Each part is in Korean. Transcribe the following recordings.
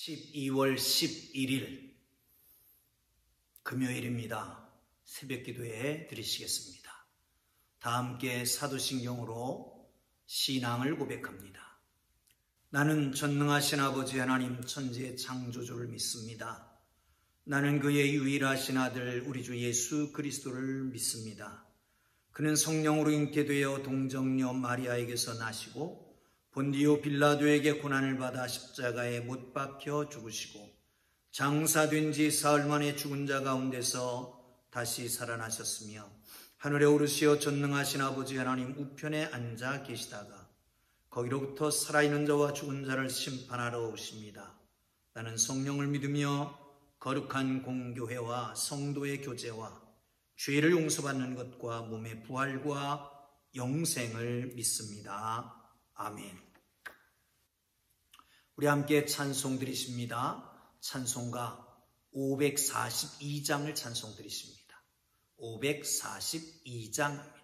12월 11일 금요일입니다. 새벽기도에 드리시겠습니다. 다 함께 사도신경으로 신앙을 고백합니다. 나는 전능하신 아버지 하나님 천지의 창조주를 믿습니다. 나는 그의 유일하신 아들 우리 주 예수 그리스도를 믿습니다. 그는 성령으로 잉태되어 동정녀 마리아에게서 나시고 본디오 빌라도에게 고난을 받아 십자가에 못 박혀 죽으시고 장사된 지 사흘 만에 죽은 자 가운데서 다시 살아나셨으며 하늘에 오르시어 전능하신 아버지 하나님 우편에 앉아 계시다가 거기로부터 살아있는 자와 죽은 자를 심판하러 오십니다. 나는 성령을 믿으며 거룩한 공교회와 성도의 교제와 죄를 용서받는 것과 몸의 부활과 영생을 믿습니다. 아멘. 우리 함께 찬송 드리십니다. 찬송가 542장을 찬송 드리십니다. 542장입니다.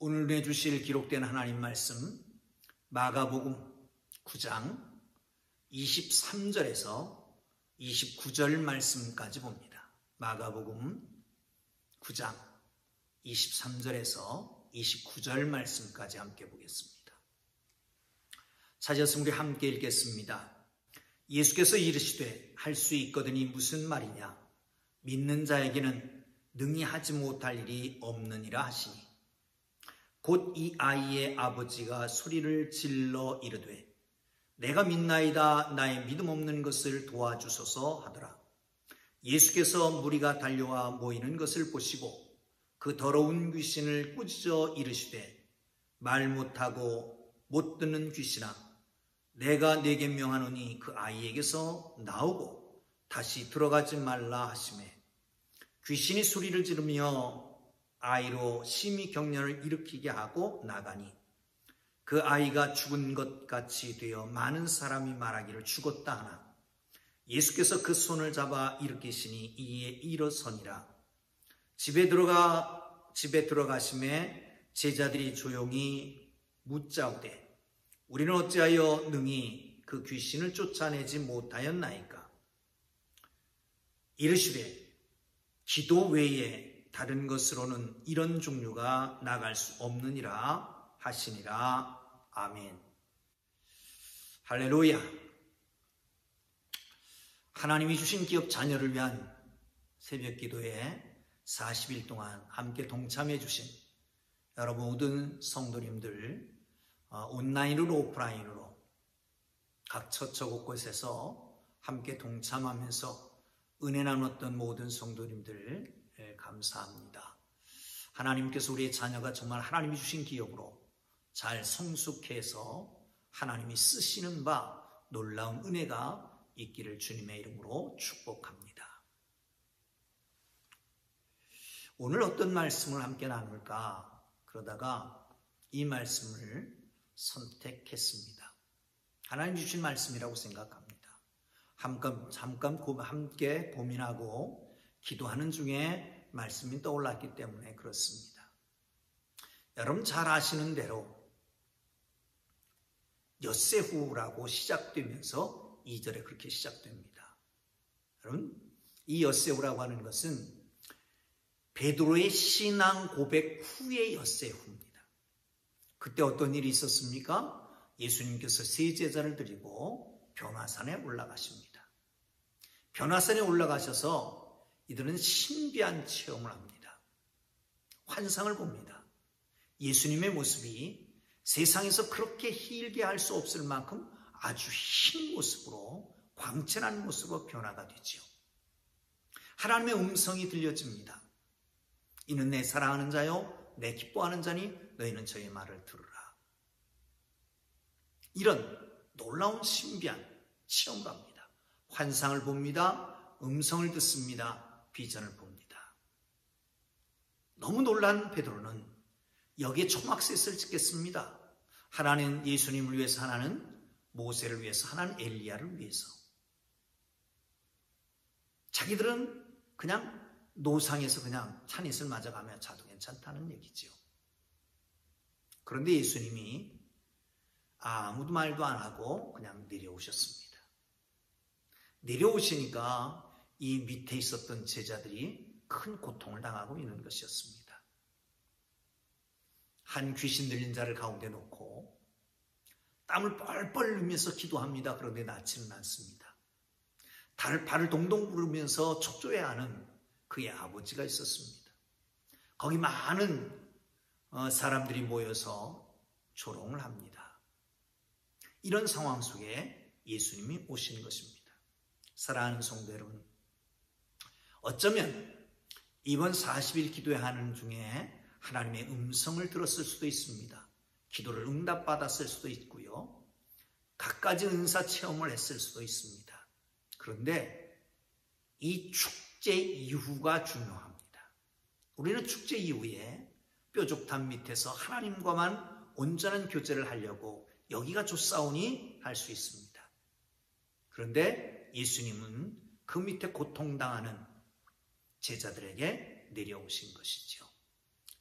오늘 내주실 기록된 하나님 말씀 마가복음 9장 23절에서 29절 말씀까지 봅니다. 마가복음 9장 23절에서 29절 말씀까지 함께 보겠습니다. 찾았으면 우리 함께 읽겠습니다. 예수께서 이르시되 할 수 있거든이 무슨 말이냐? 믿는 자에게는 능히 하지 못할 일이 없느니라 하시니 곧 이 아이의 아버지가 소리를 질러 이르되 내가 믿나이다 나의 믿음 없는 것을 도와주소서 하더라. 예수께서 무리가 달려와 모이는 것을 보시고 그 더러운 귀신을 꾸짖어 이르시되 말 못하고 못 듣는 귀신아 내가 네게 명하노니 그 아이에게서 나오고 다시 들어가지 말라 하시매 귀신이 소리를 지르며 아이로 심히 경련을 일으키게 하고 나가니 그 아이가 죽은 것 같이 되어 많은 사람이 말하기를 죽었다 하나 예수께서 그 손을 잡아 일으키시니 이에 일어서니라. 집에 들어가심에 제자들이 조용히 묻자오되 우리는 어찌하여 능히 그 귀신을 쫓아내지 못하였나이까? 이르시되 기도 외에 다른 것으로는 이런 종류가 나갈 수 없느니라 하시니라. 아멘. 할렐루야. 하나님이 주신 기업 자녀를 위한 새벽 기도에 40일 동안 함께 동참해 주신 여러분 모든 성도님들 온라인으로 오프라인으로 각 처처 곳곳에서 함께 동참하면서 은혜 나눴던 모든 성도님들 감사합니다. 하나님께서 우리의 자녀가 정말 하나님이 주신 기업으로 잘 성숙해서 하나님이 쓰시는 바 놀라운 은혜가 있기를 주님의 이름으로 축복합니다. 오늘 어떤 말씀을 함께 나눌까 그러다가 이 말씀을 선택했습니다. 하나님 주신 말씀이라고 생각합니다. 함께 고민하고 기도하는 중에 말씀이 떠올랐기 때문에 그렇습니다. 여러분 잘 아시는 대로 엿새후라고 시작되면서 2절에 그렇게 시작됩니다. 여러분 이 엿새후라고 하는 것은 베드로의 신앙 고백 후의 엿새후입니다. 그때 어떤 일이 있었습니까? 예수님께서 세 제자를 드리고 변화산에 올라가십니다. 변화산에 올라가셔서 이들은 신비한 체험을 합니다. 환상을 봅니다. 예수님의 모습이 세상에서 그렇게 희일게 할 수 없을 만큼 아주 흰 모습으로 광채난 모습으로 변화가 되지요. 하나님의 음성이 들려집니다. 이는 내 사랑하는 자요 내 기뻐하는 자니 너희는 저의 말을 들으라. 이런 놀라운 신비한 체험을 합니다. 환상을 봅니다. 음성을 듣습니다. 비전을 봅니다. 너무 놀란 베드로는 여기에 초막셋을 짓겠습니다. 하나는 예수님을 위해서, 하나는 모세를 위해서, 하나는 엘리야를 위해서. 자기들은 그냥 노상에서 그냥 찬잇을 맞아가며 자도 괜찮다는 얘기죠. 그런데 예수님이 아무도 말도 안 하고 그냥 내려오셨습니다. 내려오시니까 이 밑에 있었던 제자들이 큰 고통을 당하고 있는 것이었습니다. 한 귀신 들린 자를 가운데 놓고 땀을 뻘뻘 흘리면서 기도합니다. 그런데 낫지는 않습니다. 발을 동동 구르면서 척조해하는 그의 아버지가 있었습니다. 거기 많은 사람들이 모여서 조롱을 합니다. 이런 상황 속에 예수님이 오신 것입니다. 사랑하는 성도 여러분, 어쩌면 이번 40일 기도하는 중에 하나님의 음성을 들었을 수도 있습니다. 기도를 응답받았을 수도 있고요. 갖가지 은사 체험을 했을 수도 있습니다. 그런데 이 축제 이후가 중요합니다. 우리는 축제 이후에 뾰족탄 밑에서 하나님과만 온전한 교제를 하려고 여기가 좋사오니 할 수 있습니다. 그런데 예수님은 그 밑에 고통당하는 제자들에게 내려오신 것이죠.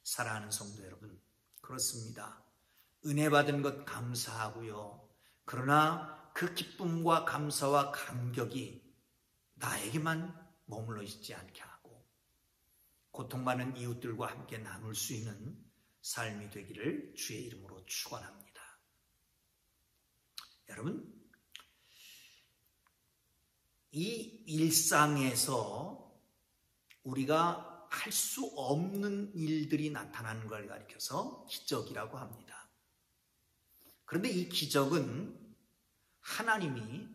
사랑하는 성도 여러분, 그렇습니다. 은혜 받은 것 감사하고요. 그러나 그 기쁨과 감사와 감격이 나에게만 머물러 있지 않게 하고 고통받는 이웃들과 함께 나눌 수 있는 삶이 되기를 주의 이름으로 축원합니다. 여러분, 이 일상에서 우리가 할 수 없는 일들이 나타나는 걸 가리켜서 기적이라고 합니다. 그런데 이 기적은 하나님이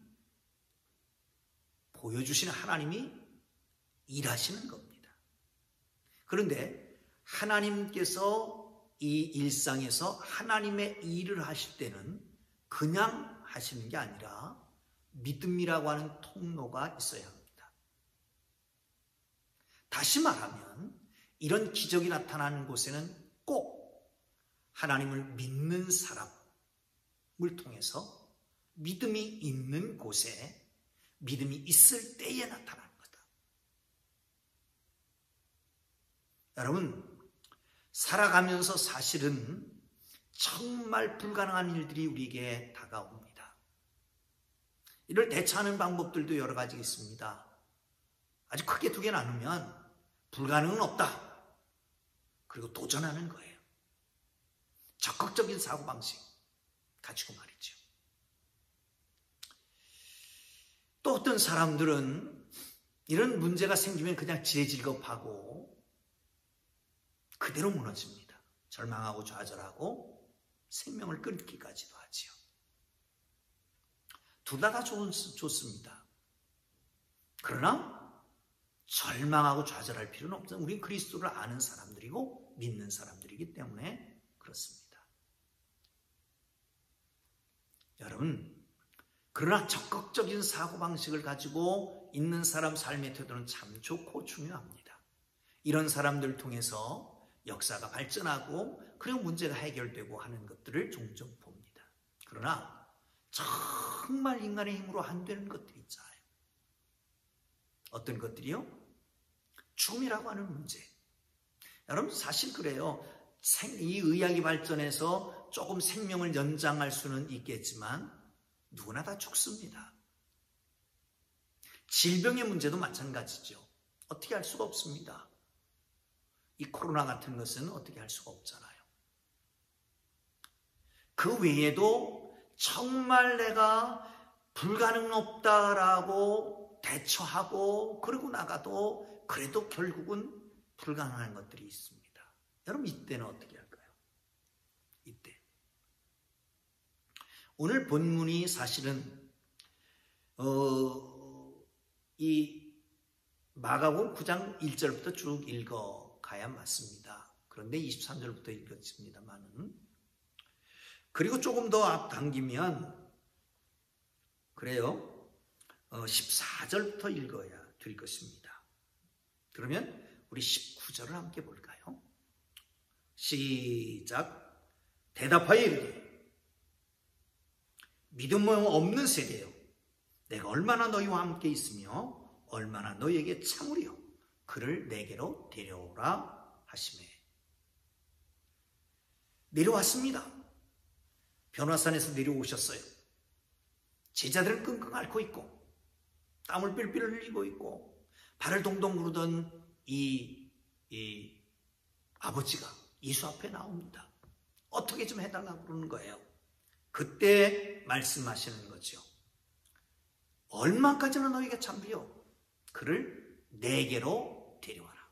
보여주시는, 하나님이 일하시는 겁니다. 그런데 하나님께서 이 일상에서 하나님의 일을 하실 때는 그냥 하시는 게 아니라 믿음이라고 하는 통로가 있어야 합니다. 다시 말하면 이런 기적이 나타나는 곳에는 꼭 하나님을 믿는 사람을 통해서 믿음이 있는 곳에 믿음이 있을 때에 나타나는 거다. 여러분, 살아가면서 사실은 정말 불가능한 일들이 우리에게 다가옵니다. 이를 대처하는 방법들도 여러 가지 있습니다. 아주 크게 두 개 나누면 불가능은 없다. 그리고 도전하는 거예요. 적극적인 사고방식 가지고 말이죠. 또 어떤 사람들은 이런 문제가 생기면 그냥 지레질겁하고 그대로 무너집니다. 절망하고 좌절하고 생명을 끊기까지도 하지요. 둘 다 좋습니다. 그러나 절망하고 좌절할 필요는 없어요. 우린 그리스도를 아는 사람들이고 믿는 사람들이기 때문에 그렇습니다. 여러분, 그러나 적극적인 사고방식을 가지고 있는 사람 삶의 태도는 참 좋고 중요합니다. 이런 사람들 통해서 역사가 발전하고 그리고 문제가 해결되고 하는 것들을 종종 봅니다. 그러나 정말 인간의 힘으로 안 되는 것들이 있잖아요. 어떤 것들이요? 죽음이라고 하는 문제. 여러분, 사실 그래요. 이 의학이 발전해서 조금 생명을 연장할 수는 있겠지만 누구나 다 죽습니다. 질병의 문제도 마찬가지죠. 어떻게 할 수가 없습니다. 이 코로나 같은 것은 어떻게 할 수가 없잖아요. 그 외에도 정말 내가 불가능 없다라고 대처하고 그러고 나가도 그래도 결국은 불가능한 것들이 있습니다. 여러분, 이때는 어떻게 할까요? 이때. 오늘 본문이 사실은 이 마가복음 9장 1절부터 쭉 읽어가야 맞습니다. 그런데 23절부터 읽었습니다만은 그리고 조금 더 앞당기면 그래요. 14절부터 읽어야 될 것입니다. 그러면 우리 19절을 함께 볼까요? 시작. 대답하여 이르되 믿음 없는 세대요, 내가 얼마나 너희와 함께 있으며 얼마나 너희에게 참으리요, 그를 내게로 데려오라 하시매. 내려왔습니다. 변화산에서 내려오셨어요. 제자들은 끙끙 앓고 있고 땀을 삘삘 흘리고 있고 발을 동동 구르던 이 아버지가 예수 앞에 나옵니다. 어떻게 좀 해달라고 그러는 거예요. 그때 말씀하시는 거죠. 얼마까지나 너희가 참으리요, 그를 내게로 데려와라.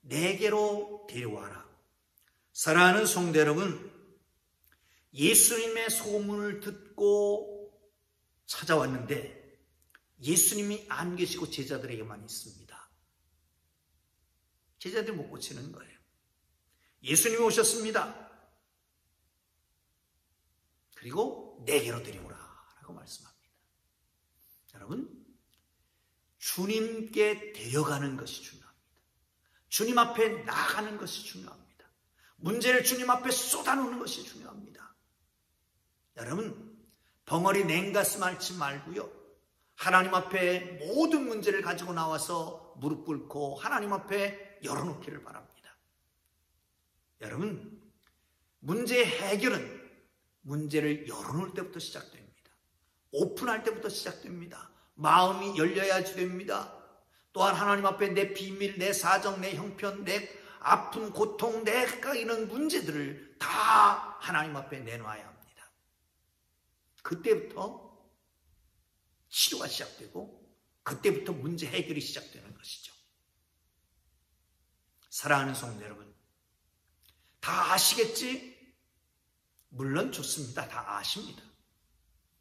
내게로 데려와라. 사랑하는 성도 여러분, 예수님의 소문을 듣고 찾아왔는데 예수님이 안 계시고 제자들에게만 있습니다. 제자들이 못 고치는 거예요. 예수님이 오셨습니다. 그리고 내게로 데려오라 라고 말씀합니다. 여러분, 주님께 데려가는 것이 중요합니다. 주님 앞에 나가는 것이 중요합니다. 문제를 주님 앞에 쏟아놓는 것이 중요합니다. 여러분, 벙어리 냉가슴 앓지 말고요, 하나님 앞에 모든 문제를 가지고 나와서 무릎 꿇고 하나님 앞에 열어놓기를 바랍니다. 여러분, 문제의 해결은 문제를 열어놓을 때부터 시작됩니다. 오픈할 때부터 시작됩니다. 마음이 열려야지 됩니다. 또한 하나님 앞에 내 비밀, 내 사정, 내 형편, 내 아픔, 고통, 내가 이런 문제들을 다 하나님 앞에 내놔야 합니다. 그때부터 치료가 시작되고 그때부터 문제 해결이 시작되는 것이죠. 사랑하는 성도 여러분, 다 아시겠지? 물론 좋습니다. 다 아십니다.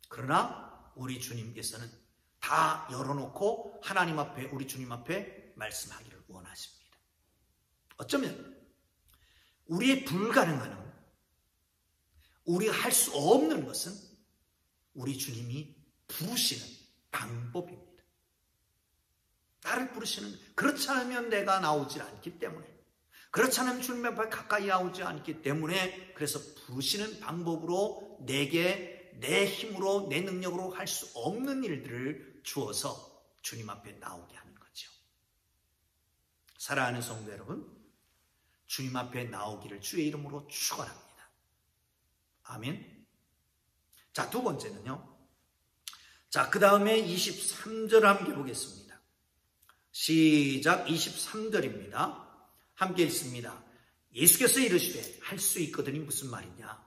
그러나 우리 주님께서는 다 열어놓고 하나님 앞에, 우리 주님 앞에 말씀하기를 원하십니다. 어쩌면 우리의 불가능한, 우리가 할 수 없는 것은 우리 주님이 부르시는 방법입니다. 나를 부르시는, 그렇지 않으면 내가 나오질 않기 때문에, 그렇지 않으면 주님 앞에 가까이 나오지 않기 때문에, 그래서 부르시는 방법으로 내게 내 힘으로 내 능력으로 할 수 없는 일들을 주어서 주님 앞에 나오게 하는 거죠. 사랑하는 성도 여러분, 주님 앞에 나오기를 주의 이름으로 축원합니다. 아멘. 자, 두 번째는요. 자, 그 다음에 23절 함께 보겠습니다. 시작. 23절입니다. 함께 읽습니다. 예수께서 이르시되 할 수 있거든이 무슨 말이냐?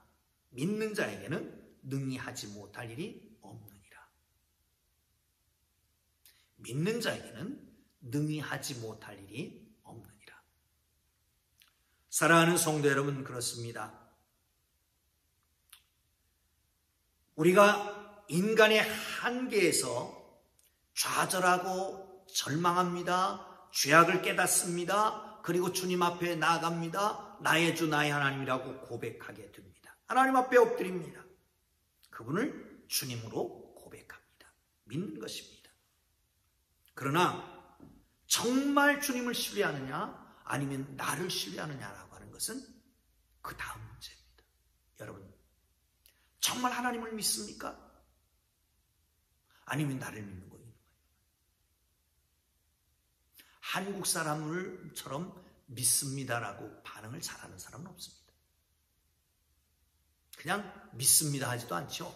믿는 자에게는 능히 하지 못할 일이 없느니라. 믿는 자에게는 능히 하지 못할 일이 없느니라. 사랑하는 성도 여러분, 그렇습니다. 우리가 인간의 한계에서 좌절하고 절망합니다. 죄악을 깨닫습니다. 그리고 주님 앞에 나아갑니다. 나의 주 나의 하나님이라고 고백하게 됩니다. 하나님 앞에 엎드립니다. 그분을 주님으로 고백합니다. 믿는 것입니다. 그러나 정말 주님을 신뢰하느냐 아니면 나를 신뢰하느냐라고 하는 것은 그 다음 문제입니다. 여러분, 정말 하나님을 믿습니까? 아니면 나를 믿는 거예요? 한국 사람들처럼 믿습니다라고 반응을 잘하는 사람은 없습니다. 그냥 믿습니다 하지도 않죠.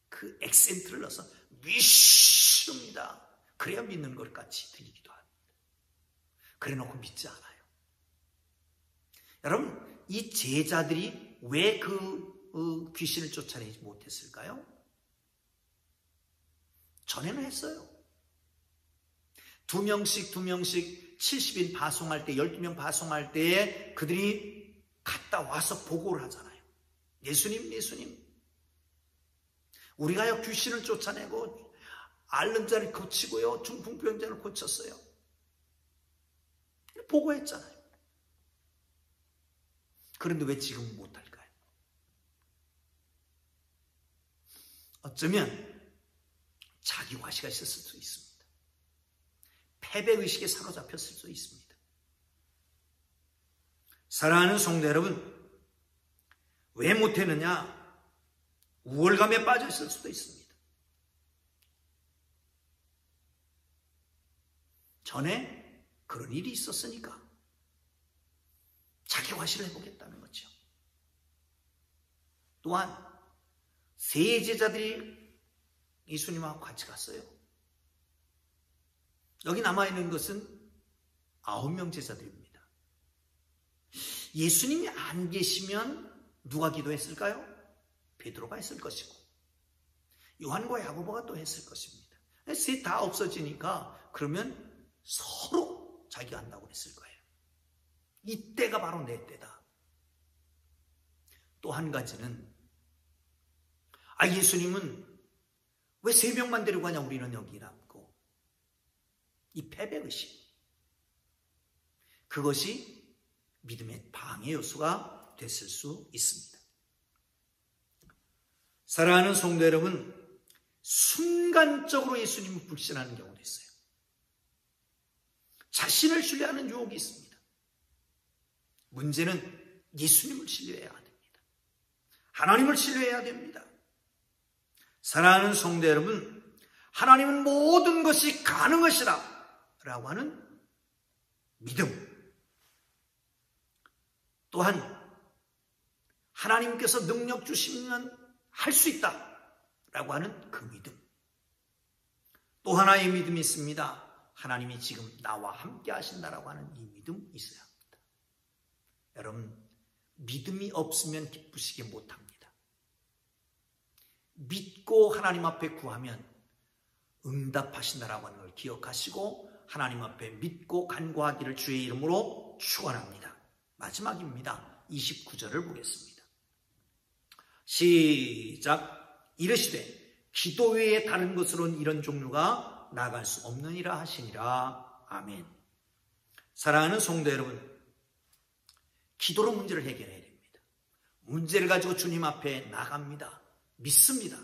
그 액센트를 넣어서 믿습니다. 그래야 믿는 것 같이 들리기도 합니다. 그래 놓고 믿지 않아요. 여러분, 이 제자들이 왜 그 귀신을 쫓아내지 못했을까요? 전에는 했어요. 2명씩 70인 파송할 때, 12명 파송할 때에 그들이 갔다 와서 보고를 하잖아요. 예수님, 우리가요 귀신을 쫓아내고 앓는 자를 고치고요 중풍병자를 고쳤어요. 보고했잖아요. 그런데 왜 지금은 못할까요? 어쩌면 자기 과시가 있었을 수도 있습니다. 패배의식에 사로잡혔을 수도 있습니다. 사랑하는 성도 여러분, 왜 못했느냐? 우월감에 빠져 있을 수도 있습니다. 전에 그런 일이 있었으니까 자기 과시를 해보겠다는 거죠. 또한 세 제자들이 예수님하고 같이 갔어요. 여기 남아있는 것은 9명 제자들입니다. 예수님이 안 계시면 누가 기도했을까요? 베드로가 했을 것이고 요한과 야고보가 또 했을 것입니다. 셋 다 없어지니까 그러면 서로 자기가 한다고 했을 거예요. 이때가 바로 내 때다. 또 한 가지는 예수님은 왜 3명만 데리고 가냐, 우리는 여기 남고. 이 패배의식, 그것이 믿음의 방해 요소가 됐을 수 있습니다. 사랑하는 성도 여러분, 순간적으로 예수님을 불신하는 경우도 있어요. 자신을 신뢰하는 유혹이 있습니다. 문제는 예수님을 신뢰해야 됩니다. 하나님을 신뢰해야 됩니다. 사랑하는 성도 여러분, 하나님은 모든 것이 가능하시라 라고 하는 믿음, 또한 하나님께서 능력 주시면 할 수 있다 라고 하는 그 믿음, 또 하나의 믿음이 있습니다. 하나님이 지금 나와 함께 하신다라고 하는 이 믿음이 있어야 합니다. 여러분, 믿음이 없으면 기쁘시게 못합니다. 믿고 하나님 앞에 구하면 응답하신다라고 하는 걸 기억하시고 하나님 앞에 믿고 간구하기를 주의 이름으로 축원합니다. 마지막입니다. 29절을 보겠습니다. 시작. 이르시되 기도 외에 다른 것으로는 이런 종류가 나갈 수 없느니라 하시니라. 아멘. 사랑하는 성도 여러분, 기도로 문제를 해결해야 됩니다. 문제를 가지고 주님 앞에 나갑니다. 믿습니다.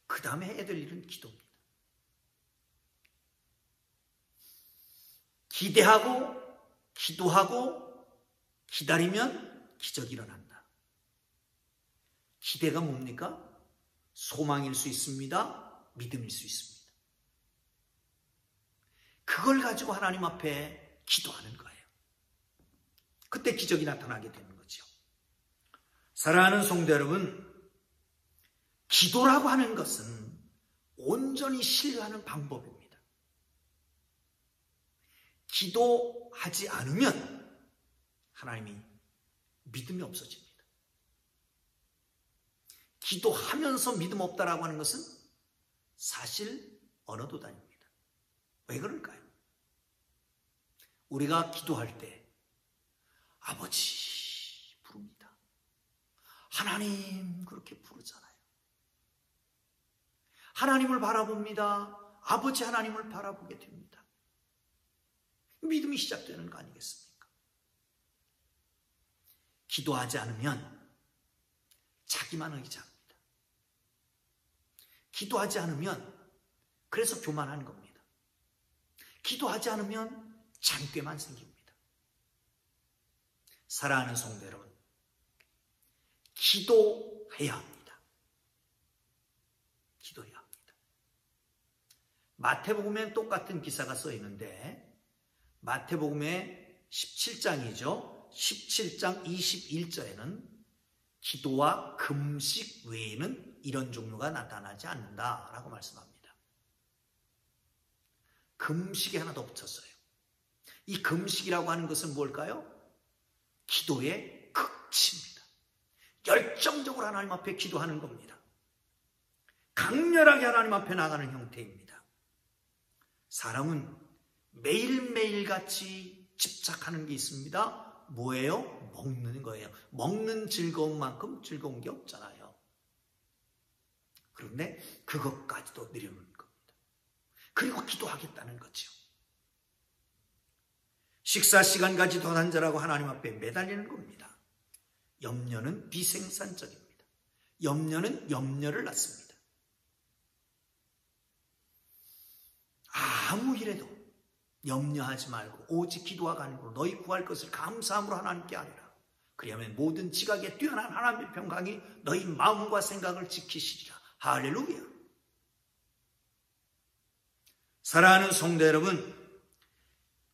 그 다음에 해야 될 일은 기도입니다. 기대하고 기도하고 기다리면 기적이 일어난다. 기대가 뭡니까? 소망일 수 있습니다. 믿음일 수 있습니다. 그걸 가지고 하나님 앞에 기도하는 거예요. 그때 기적이 나타나게 되는 거죠. 사랑하는 성도 여러분, 기도라고 하는 것은 온전히 신뢰하는 방법입니다. 기도하지 않으면 하나님이 믿음이 없어집니다. 기도하면서 믿음 없다라고 하는 것은 사실 언어도 아닙니다. 왜 그럴까요? 우리가 기도할 때 아버지 부릅니다. 하나님 그렇게 부르잖아요. 하나님을 바라봅니다. 아버지 하나님을 바라보게 됩니다. 믿음이 시작되는 거 아니겠습니까? 기도하지 않으면 자기만 의지합니다. 기도하지 않으면 그래서 교만하는 겁니다. 기도하지 않으면 잔꾀만 생깁니다. 사랑하는 성도 여러분, 기도해야 합니다. 기도해야 합니다. 마태복음엔 똑같은 기사가 써 있는데 마태복음의 17장이죠. 17장 21절에는 기도와 금식 외에는 이런 종류가 나타나지 않는다라고 말씀합니다. 금식이 하나 더 붙였어요. 이 금식이라고 하는 것은 뭘까요? 기도의 극치입니다. 열정적으로 하나님 앞에 기도하는 겁니다. 강렬하게 하나님 앞에 나가는 형태입니다. 사람은 매일매일 같이 집착하는 게 있습니다. 뭐예요? 먹는 거예요. 먹는 즐거움만큼 즐거운 게 없잖아요. 그런데 그것까지도 내려놓는 겁니다. 그리고 기도하겠다는 거죠. 식사 시간까지도 단절하고 하나님 앞에 매달리는 겁니다. 염려는 비생산적입니다. 염려는 염려를 낳습니다. 아무 일에도 염려하지 말고 오직 기도와 간구로 너희 구할 것을 감사함으로 하나님께 아뢰라. 그리하면 모든 지각에 뛰어난 하나님의 평강이 너희 마음과 생각을 지키시리라. 할렐루야. 사랑하는 성도 여러분,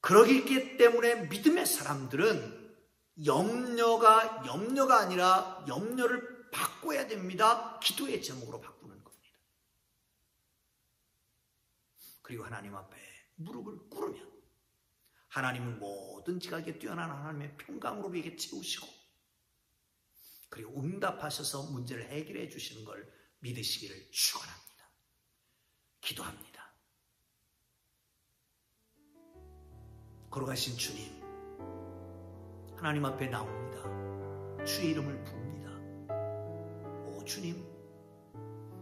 그러기 때문에 믿음의 사람들은 염려가 아니라 염려를 바꿔야 됩니다. 기도의 제목으로 바꾸는 겁니다. 그리고 하나님 앞에 무릎을 꿇으면 하나님은 모든 지각에 뛰어난 하나님의 평강으로 우리에게 채우시고 그리고 응답하셔서 문제를 해결해 주시는 걸 믿으시기를 축원합니다. 기도합니다. 걸어가신 주님, 하나님 앞에 나옵니다. 주의 이름을 부릅니다. 오 주님,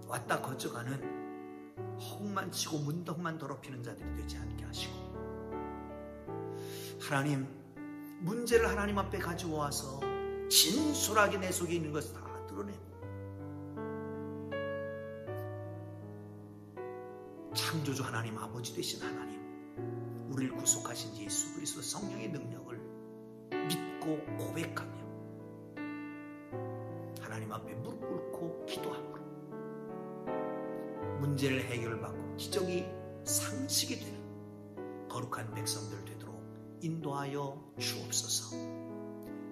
왔다 거쳐가는 허공만 치고 문덕만 더럽히는 자들이 되지 않게 하시고 하나님, 문제를 하나님 앞에 가지고 와서 진솔하게 내 속에 있는 것을 다 드러내고 창조주 하나님, 아버지 되신 하나님, 우리를 구속하신 예수 그리스도 성령의 능력을 믿고 고백하며 하나님 앞에 무릎 꿇고 기도함으로 문제를 해결받고 기적이 상식이 되는 거룩한 백성들 되도록 인도하여 주옵소서.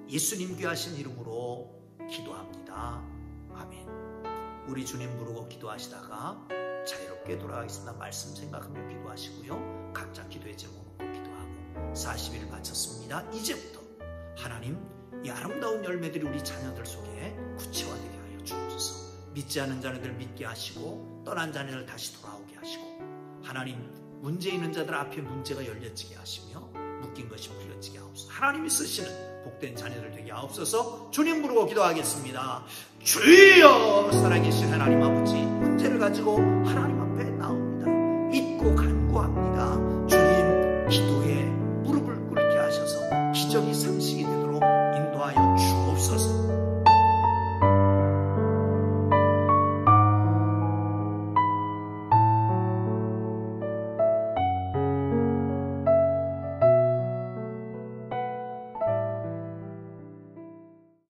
예수님 귀하신 이름으로 기도합니다. 아멘. 우리 주님 부르고 기도하시다가 자유롭게 돌아가겠습니다. 말씀 생각하며 기도하시고요. 각자 기도의 제목 놓고 기도하고 40일을 마쳤습니다. 이제부터 하나님, 이 아름다운 열매들이 우리 자녀들 속에 구체화되게 하여 주옵소서. 믿지 않은 자녀들 믿게 하시고 떠난 자녀들 다시 돌아오게 하시고 하나님, 문제 있는 자들 앞에 문제가 열려지게 하시며 묶인 것이 풀려지게 하옵소서. 하나님이 쓰시는 복된 자녀들 되게 하옵소서. 주님 부르고 기도하겠습니다. 주여, 살아계신 하나님 아버지, 문제를 가지고 하나님